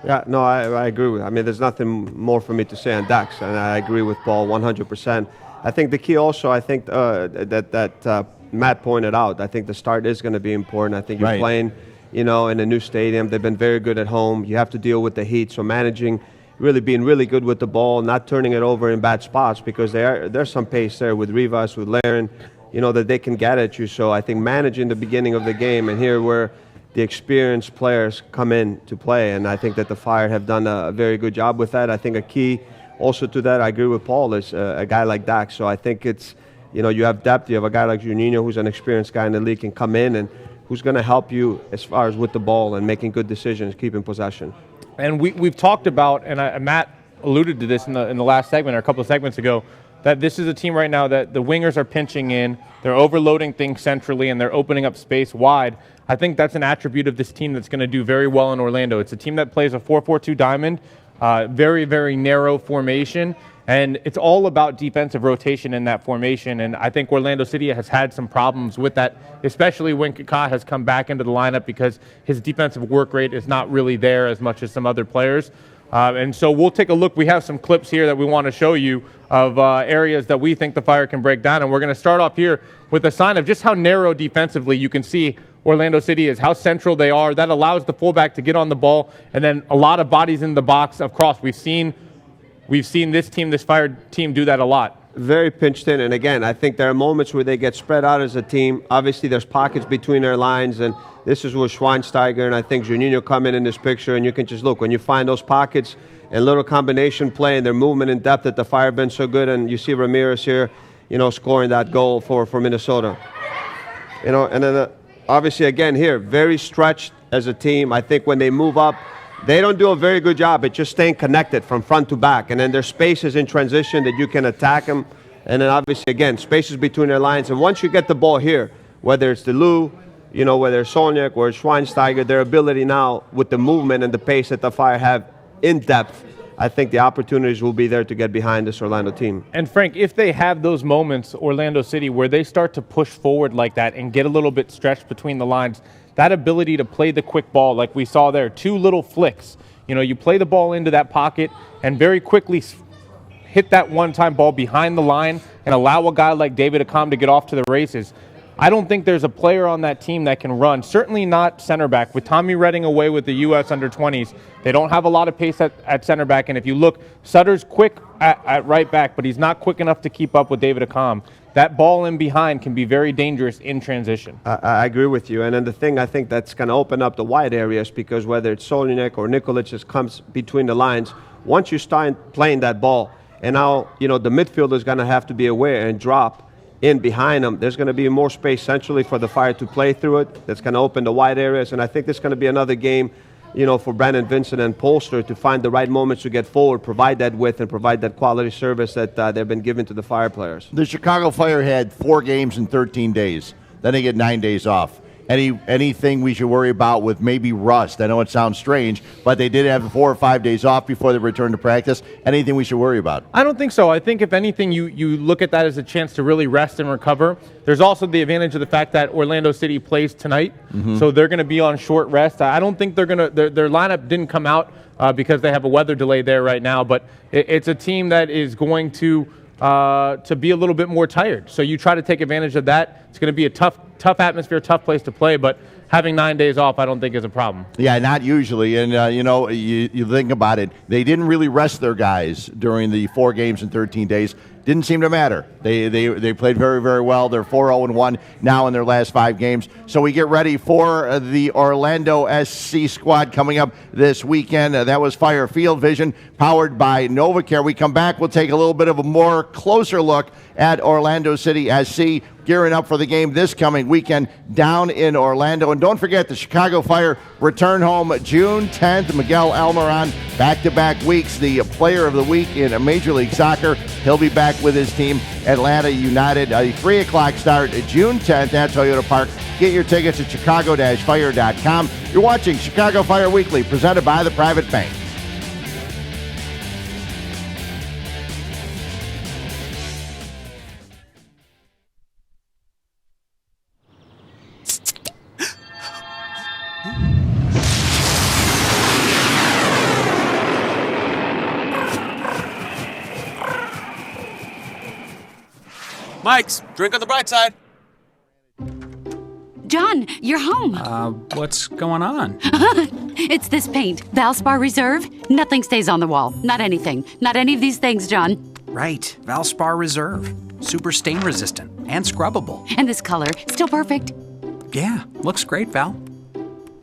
Yeah, no, I agree with. I mean, there's nothing more for me to say on Dax, and I agree with Paul 100%. I think the key also, I think that Matt pointed out, I think the start is going to be important. I think you're playing, in a new stadium. They've been very good at home. You have to deal with the heat, so managing, really being really good with the ball, not turning it over in bad spots, because there's some pace there with Rivas, with Laren, that they can get at you. So I think managing the beginning of the game, and here where the experienced players come in to play, and I think that the Fire have done a very good job with that. I think a key also to that, I agree with Paul, is a guy like Dax. So I think it's, you have depth. You have a guy like Juninho, who's an experienced guy in the league, can come in and who's going to help you as far as with the ball and making good decisions, keeping possession. And we've talked about, and Matt alluded to this in the last segment or a couple of segments ago, that this is a team right now that the wingers are pinching in, they're overloading things centrally, and they're opening up space wide. I think that's an attribute of this team that's going to do very well in Orlando. It's a team that plays a 4-4-2 diamond, very, very narrow formation, and it's all about defensive rotation in that formation. And I think Orlando City has had some problems with that, especially when Kaká has come back into the lineup because his defensive work rate is not really there as much as some other players. And so we'll take a look. We have some clips here that we want to show you of areas that we think the Fire can break down. And we're going to start off here with a sign of just how narrow defensively you can see Orlando City is, how central they are. That allows the fullback to get on the ball, and then a lot of bodies in the box across. We've seen this team, this Fire team, do that a lot. Very pinched in, and again, I think there are moments where they get spread out as a team. Obviously, there's pockets between their lines, and this is where Schweinsteiger and I think Juninho come in this picture, and you can just look. When you find those pockets and little combination play and their movement and depth that the Fire have been so good, and you see Ramirez here, scoring that goal for Minnesota. And then obviously, again, here, very stretched as a team. I think when they move up, they don't do a very good job at just staying connected from front to back. And then there's spaces in transition that you can attack them. And then obviously, again, spaces between their lines. And once you get the ball here, whether it's the Lou, whether it's Solniak or Schweinsteiger, their ability now with the movement and the pace that the Fire have in depth, I think the opportunities will be there to get behind this Orlando team. And Frank, if they have those moments, Orlando City, where they start to push forward like that and get a little bit stretched between the lines, that ability to play the quick ball like we saw there, 2 little flicks. You play the ball into that pocket and very quickly hit that one-time ball behind the line and allow a guy like David Accam to get off to the races. I don't think there's a player on that team that can run, certainly not center back. With Tommy Redding away with the U.S. under-20s, they don't have a lot of pace at center back. And if you look, Sutter's quick at right back, but he's not quick enough to keep up with David Accam. That ball in behind can be very dangerous in transition. I agree with you. And then the thing I think that's going to open up the wide areas, because whether it's Solniak or Nikolic just comes between the lines, once you start playing that ball, and now, the midfielder is going to have to be aware and drop in behind them. There's going to be more space centrally for the Fire to play through it. That's going to open the wide areas. And I think this is going to be another game, for Brandon Vincent and Polster to find the right moments to get forward, provide that width, and provide that quality service that they've been given to the Fire players. The Chicago Fire had 4 games in 13 days. Then they get 9 days off. Anything we should worry about with maybe rust? I know it sounds strange, but they did have 4 or 5 days off before they returned to practice. Anything we should worry about? I don't think so. I think if anything, you look at that as a chance to really rest and recover. There's also the advantage of the fact that Orlando City plays tonight, so they're going to be on short rest. I don't think they're going to. Their lineup didn't come out because they have a weather delay there right now, but it's a team that is going to be a little bit more tired. So you try to take advantage of that. It's going to be a tough atmosphere, tough place to play, but having 9 days off I don't think is a problem. Yeah, not usually. And, you think about it. They didn't really rest their guys during the 4 games in 13 days. Didn't seem to matter. They played very, very well. They're 4-0-1 now in their last 5 games. So we get ready for the Orlando SC squad coming up this weekend. That was Fire Field Vision, powered by NovaCare. We come back, we'll take a little bit of a more closer look at Orlando City SC, gearing up for the game this coming weekend down in Orlando. And don't forget, the Chicago Fire return home June 10th. Miguel Almiron, back-to-back weeks, the player of the week in Major League Soccer. He'll be back with his team, Atlanta United. A 3 o'clock start June 10th at Toyota Park. Get your tickets at chicago-fire.com. You're watching Chicago Fire Weekly, presented by the Private Bank. Mike's, drink on the bright side. John, you're home. What's going on? It's this paint, Valspar Reserve. Nothing stays on the wall. Not anything. Not any of these things, John. Right, Valspar Reserve. Super stain resistant and scrubbable. And this color, still perfect. Yeah, looks great, Val.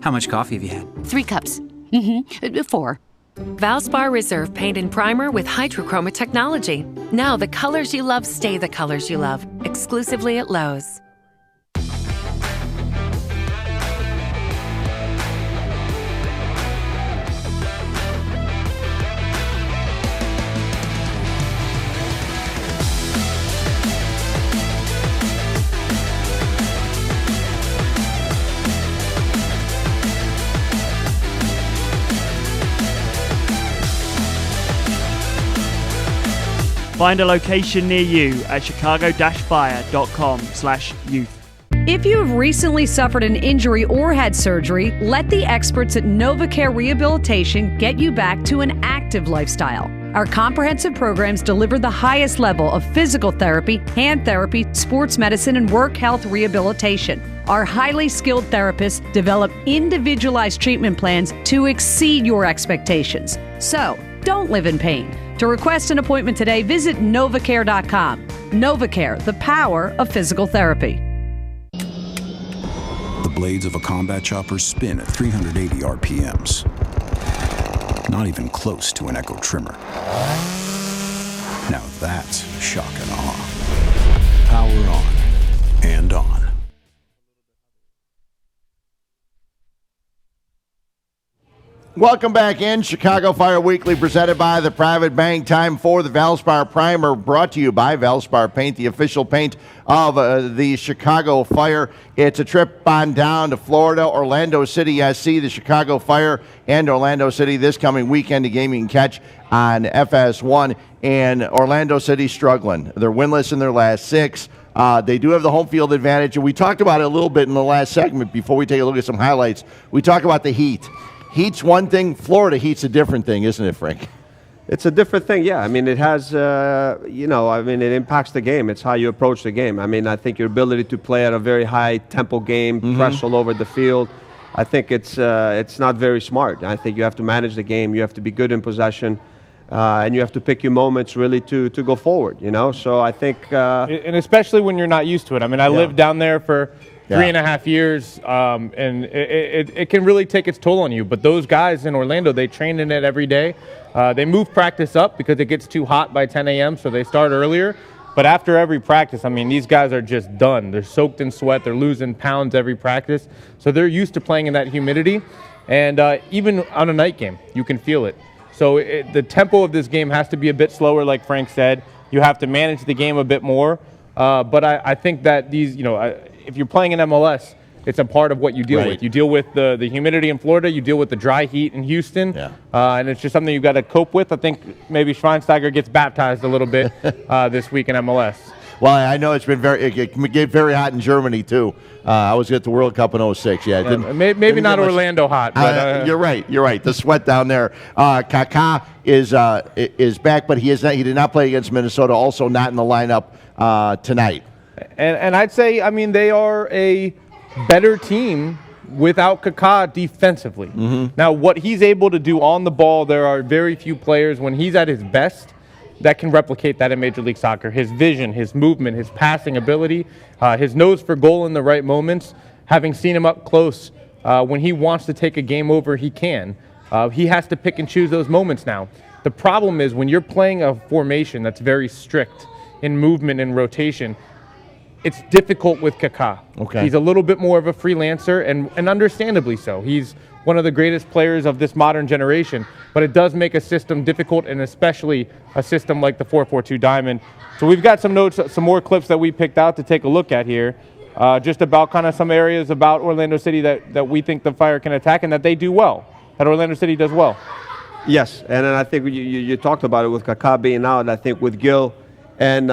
How much coffee have you had? 3 cups. 4. Valspar Reserve Paint and Primer with Hydrochroma technology. Now the colors you love stay the colors you love. Exclusively at Lowe's. Find a location near you at chicago-fire.com/youth. If you have recently suffered an injury or had surgery, let the experts at NovaCare Rehabilitation get you back to an active lifestyle. Our comprehensive programs deliver the highest level of physical therapy, hand therapy, sports medicine, and work health rehabilitation. Our highly skilled therapists develop individualized treatment plans to exceed your expectations. So, don't live in pain. To request an appointment today, visit novacare.com. NovaCare, the power of physical therapy. The blades of a combat chopper spin at 380 RPMs. Not even close to an Echo trimmer. Now that's shock and awe. Power on and on. Welcome back in. Chicago Fire Weekly presented by the Private Bank. Time for the Valspar Primer, brought to you by Valspar Paint, the official paint of the Chicago Fire. It's a trip on down to Florida, Orlando City SC, the Chicago Fire, and Orlando City this coming weekend. A game you can catch on FS1. And Orlando City struggling. They're winless in their last 6. They do have the home field advantage, and we talked about it a little bit in the last segment before we take a look at some highlights. We talk about the heat. Heat's one thing, Florida heat's a different thing, isn't it, Frank? It's a different thing, yeah. I mean, it has, it impacts the game. It's how you approach the game. I mean, I think your ability to play at a very high tempo game, press all over the field, I think it's not very smart. I think you have to manage the game. You have to be good in possession, and you have to pick your moments really to go forward, So I think... and especially when you're not used to it. I mean, I lived down there for 3.5 years, and it can really take its toll on you. But those guys in Orlando, they train in it every day. They move practice up because it gets too hot by 10 a.m., so they start earlier. But after every practice, I mean, these guys are just done. They're soaked in sweat. They're losing pounds every practice. So they're used to playing in that humidity. And even on a night game, you can feel it. So the tempo of this game has to be a bit slower, like Frank said. You have to manage the game a bit more. But I think that these, if you're playing in MLS, it's a part of what you deal with. You deal with the humidity in Florida. You deal with the dry heat in Houston. And it's just something you've got to cope with. I think maybe Schweinsteiger gets baptized a little bit this week in MLS. Well, I know it can get very hot in Germany, too. I was at the World Cup in 06. Maybe not Orlando hot. But, You're right. The sweat down there. Kaká is back, but he did not play against Minnesota, also not in the lineup tonight. And I'd say, I mean, they are a better team without Kaká defensively. Now, what he's able to do on the ball, there are very few players when he's at his best that can replicate that in Major League Soccer. His vision, his movement, his passing ability, his nose for goal in the right moments. Having seen him up close, when he wants to take a game over, he can. He has to pick and choose those moments now. The problem is when you're playing a formation that's very strict in movement and rotation, it's difficult with Kaká. He's a little bit more of a freelancer, and understandably so. He's one of the greatest players of this modern generation, but it does make a system difficult, and especially a system like the 4-4-2 diamond. So we've got some notes, some more clips that we picked out to take a look at here, just about kind of some areas about Orlando City that we think the Fire can attack and that they do well, that Orlando City does well. Yes, and then I think you talked about it with Kaká being out. I think with Gil and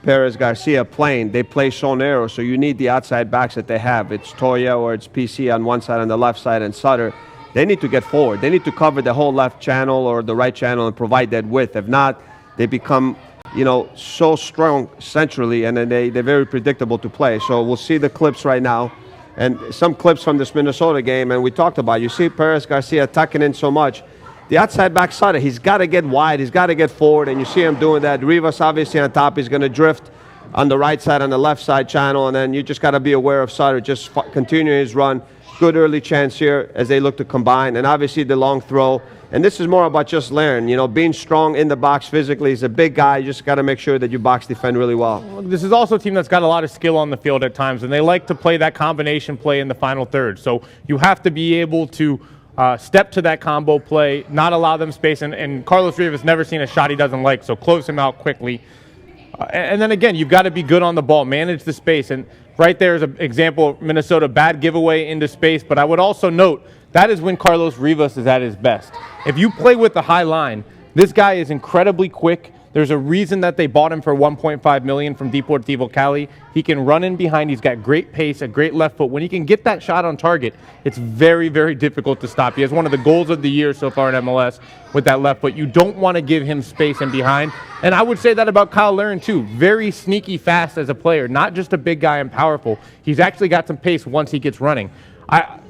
Perez Garcia playing, they play so narrow, so you need the outside backs that they have. It's Toya or it's PC on one side, on the left side, and Sutter. They need to get forward. They need to cover the whole left channel or the right channel and provide that width. If not, they become, so strong centrally, and then they're very predictable to play. So we'll see the clips right now, and some clips from this Minnesota game, and we talked about, you see Perez Garcia tucking in so much. The outside back Sutter, he's got to get wide, he's got to get forward, and you see him doing that. Rivas obviously on top, he's going to drift on the right side, on the left side channel, and then you just got to be aware of Sutter just continuing his run. Good early chance here as they look to combine, and obviously the long throw. And this is more about just Larin, being strong in the box physically. He's a big guy. You just got to make sure that you box defend really well. This is also a team that's got a lot of skill on the field at times, and they like to play that combination play in the final third. So you have to be able to step to that combo play, not allow them space, and Carlos Rivas never seen a shot he doesn't like, so close him out quickly. And then again, you've got to be good on the ball, manage the space, and right there is an example of Minnesota, bad giveaway into space, but I would also note that is when Carlos Rivas is at his best. If you play with the high line, this guy is incredibly quick. There's a reason that they bought him for $1.5 million from Deportivo Cali. He can run in behind. He's got great pace, a great left foot. When he can get that shot on target, it's very, very difficult to stop. He has one of the goals of the year so far in MLS with that left foot. You don't want to give him space in behind. And I would say that about Kyle Larin, too. Very sneaky fast as a player, not just a big guy and powerful. He's actually got some pace once he gets running.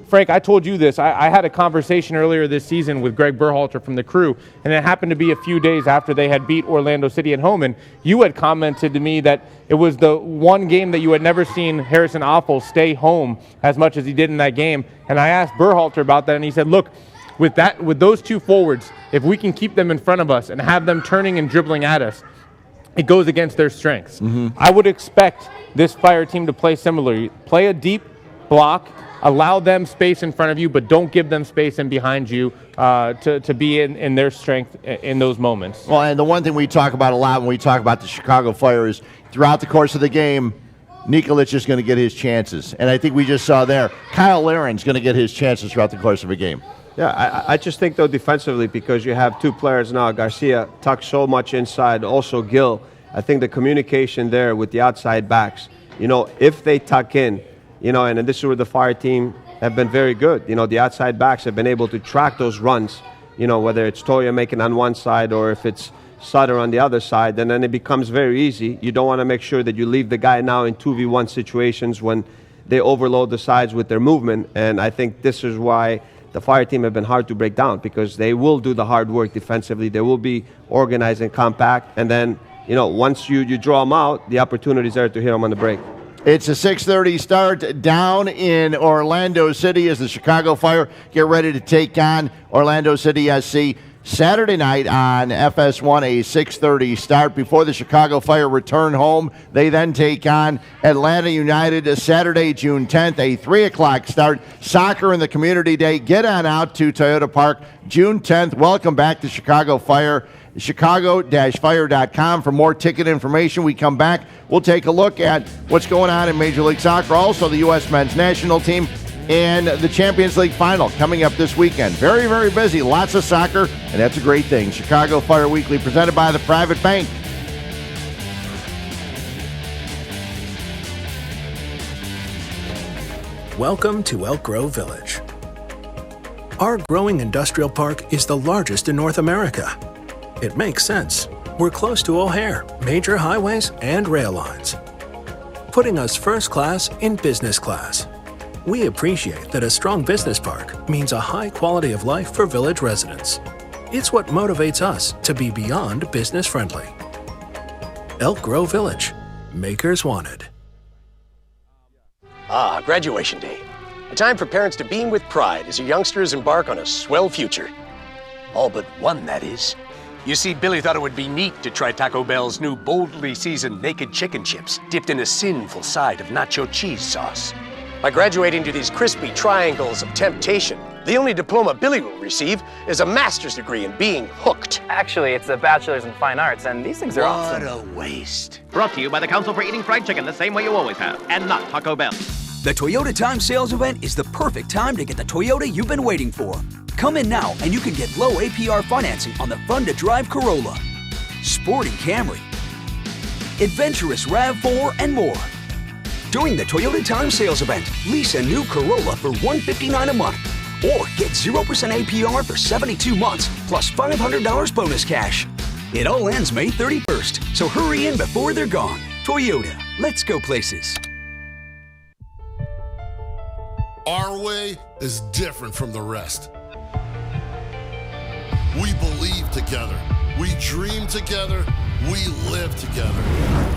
Frank, I told you this. I had a conversation earlier this season with Greg Berhalter from the Crew, and it happened to be a few days after they had beat Orlando City at home, and you had commented to me that it was the one game that you had never seen Harrison Affel stay home as much as he did in that game. And I asked Berhalter about that, and he said, look, with those two forwards, if we can keep them in front of us and have them turning and dribbling at us, it goes against their strengths. I would expect this Fire team to play similarly. Play a deep block, allow them space in front of you, but don't give them space in behind you to be in their strength in those moments. Well, and the one thing we talk about a lot when we talk about the Chicago Fire is throughout the course of the game, Nikolic is going to get his chances. And I think we just saw there, Kyle Larin's going to get his chances throughout the course of a game. Yeah, I just think, though, defensively, because you have two players now, Garcia tucks so much inside, also Gil, I think the communication there with the outside backs, if they tuck in, and this is where the Fire team have been very good. The outside backs have been able to track those runs, whether it's Toya making on one side or if it's Sutter on the other side, and then it becomes very easy. You don't want to make sure that you leave the guy now in 2v1 situations when they overload the sides with their movement, and I think this is why the Fire team have been hard to break down, because they will do the hard work defensively. They will be organized and compact, and then, once you draw them out, the opportunity is there to hit them on the break. It's a 6:30 start down in Orlando City as the Chicago Fire get ready to take on Orlando City SC. Saturday night on FS1, a 6:30 start. Before the Chicago Fire return home, they then take on Atlanta United Saturday, June 10th, a 3 o'clock start. Soccer in the Community Day. Get on out to Toyota Park June 10th. Welcome back to Chicago Fire. Chicago-fire.com for more ticket information. We come back, we'll take a look at what's going on in Major League Soccer, also the U.S. men's national team, and the Champions League final coming up this weekend. Very, very busy. Lots of soccer, and that's a great thing. Chicago Fire Weekly, presented by the Private Bank. Welcome to Elk Grove Village. Our growing industrial park is the largest in North America. It makes sense. We're close to O'Hare, major highways, and rail lines, putting us first class in business class. We appreciate that a strong business park means a high quality of life for village residents. It's what motivates us to be beyond business friendly. Elk Grove Village. Makers wanted. Graduation day. A time for parents to beam with pride as your youngsters embark on a swell future. All but one, that is. You see, Billy thought it would be neat to try Taco Bell's new boldly seasoned naked chicken chips dipped in a sinful side of nacho cheese sauce. By graduating to these crispy triangles of temptation, the only diploma Billy will receive is a master's degree in being hooked. Actually, it's a bachelor's in fine arts, and these things are awesome. What a waste. Brought to you by the Council for Eating Fried Chicken the same way you always have, and not Taco Bell. The Toyota Time Sales Event is the perfect time to get the Toyota you've been waiting for. Come in now and you can get low APR financing on the fun-to-drive Corolla, sporty Camry, adventurous RAV4, and more. During the Toyota Time Sales Event, lease a new Corolla for $159 a month or get 0% APR for 72 months plus $500 bonus cash. It all ends May 31st, so hurry in before they're gone. Toyota, let's go places. Our way is different from the rest. We believe together. We dream together. We live together.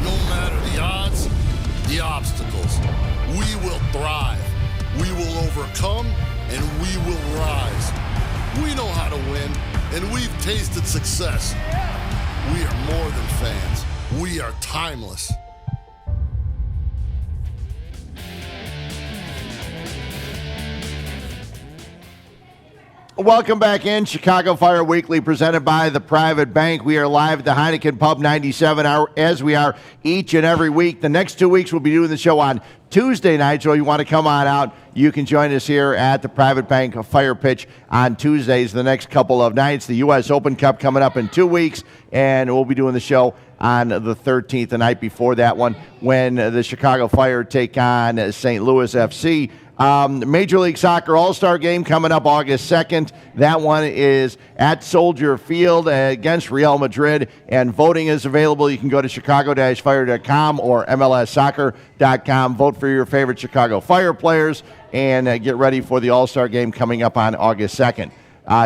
No matter the odds, the obstacles, we will thrive. We will overcome, and we will rise. We know how to win, and we've tasted success. We are more than fans. We are timeless. Welcome back in. Chicago Fire Weekly presented by the Private Bank. We are live at the Heineken Pub 97 hour as we are each and every week. The next 2 weeks we'll be doing the show on Tuesday night, so you want to come on out, you can join us here at the Private Bank Fire Pitch on Tuesdays the next couple of nights. The U.S. Open Cup coming up in 2 weeks, and we'll be doing the show on the 13th, the night before that one, when the Chicago Fire take on St. Louis FC. Major League Soccer All-Star Game coming up August 2nd. That one is at Soldier Field against Real Madrid, and voting is available. You can go to chicago-fire.com or mlssoccer.com. Vote for your favorite Chicago Fire players and get ready for the All-Star Game coming up on August 2nd.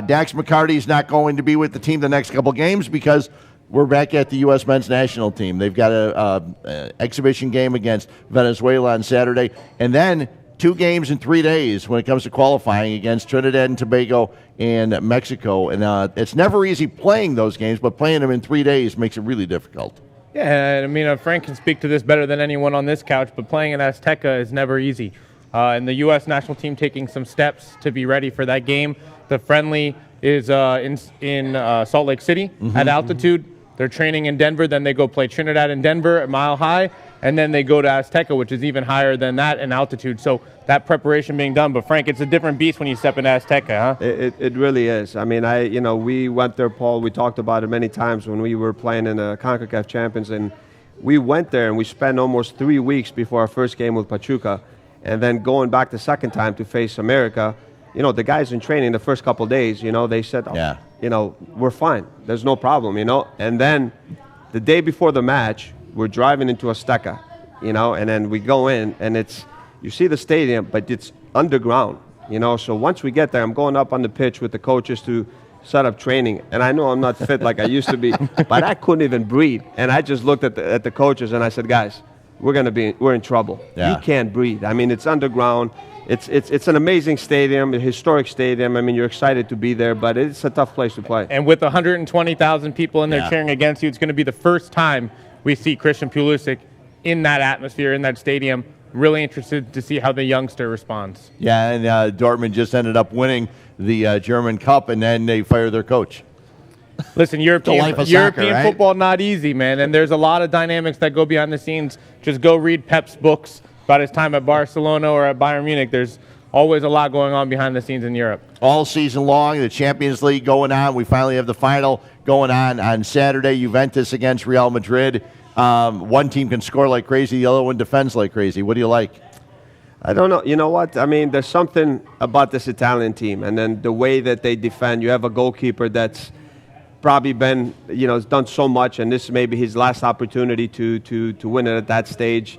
Dax McCarty's not going to be with the team the next couple games because we're back at the U.S. men's national team. They've got an exhibition game against Venezuela on Saturday, and then 2 games in 3 days when it comes to qualifying against Trinidad and Tobago and Mexico. And it's never easy playing those games, but playing them in 3 days makes it really difficult. Yeah, I mean, Frank can speak to this better than anyone on this couch, but playing in Azteca is never easy. And the U.S. national team taking some steps to be ready for that game. The friendly is in Salt Lake City at altitude. They're training in Denver, then they go play Trinidad and Denver at Mile High, and then they go to Azteca, which is even higher than that in altitude. So that preparation being done. But, Frank, it's a different beast when you step into Azteca, huh? It really is. I mean, we went there, Paul. We talked about it many times when we were playing in the CONCACAF Champions, and we went there and we spent almost 3 weeks before our first game with Pachuca, and then going back the second time to face America. The guys in training the first couple of days, they said, we're fine. There's no problem, And then the day before the match, we're driving into Azteca, and then we go in, and you see the stadium, but it's underground, So once we get there, I'm going up on the pitch with the coaches to set up training. And I know I'm not fit like I used to be, but I couldn't even breathe. And I just looked at the coaches, and I said, guys, we're in trouble. Yeah. You can't breathe. I mean, it's underground. It's an amazing stadium, a historic stadium. I mean, you're excited to be there, but it's a tough place to play. And with 120,000 people in there cheering against you, it's going to be the first time we see Christian Pulisic in that atmosphere, in that stadium. Really interested to see how the youngster responds. Yeah, and Dortmund just ended up winning the German Cup, and then they fired their coach. Listen, European right? football not easy, man, and there's a lot of dynamics that go behind the scenes. Just go read Pep's books about his time at Barcelona or at Bayern Munich. There's always a lot going on behind the scenes in Europe. All season long, the Champions League going on. We finally have the final going on Saturday. Juventus against Real Madrid. One team can score like crazy, the other one defends like crazy. What do you like? I don't know. You know what? I mean, there's something about this Italian team, and then the way that they defend. You have a goalkeeper that's probably been, has done so much, and this may be his last opportunity to win it at that stage.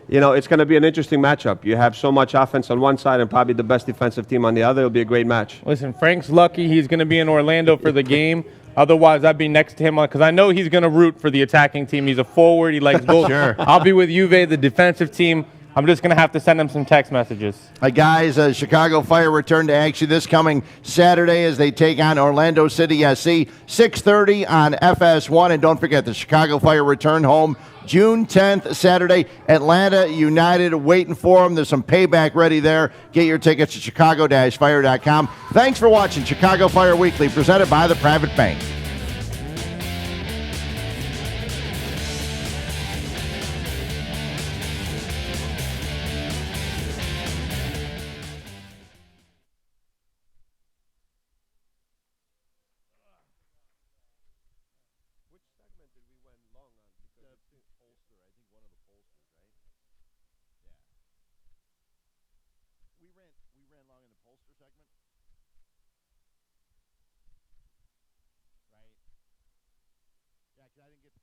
It's going to be an interesting matchup. You have so much offense on one side and probably the best defensive team on the other. It'll be a great match. Listen, Frank's lucky he's going to be in Orlando for the game. Otherwise, I'd be next to him because I know he's going to root for the attacking team. He's a forward. He likes goals. Sure. I'll be with Juve, the defensive team. I'm just going to have to send him some text messages. Guys, Chicago Fire return to action this coming Saturday as they take on Orlando City SC, 6:30 on FS1. And don't forget, the Chicago Fire return home June 10th, Saturday. Atlanta United waiting for them. There's some payback ready there. Get your tickets at chicago-fire.com. Thanks for watching Chicago Fire Weekly, presented by the Private Bank. We ran long in the Polster segment. Right. Yeah, because I didn't get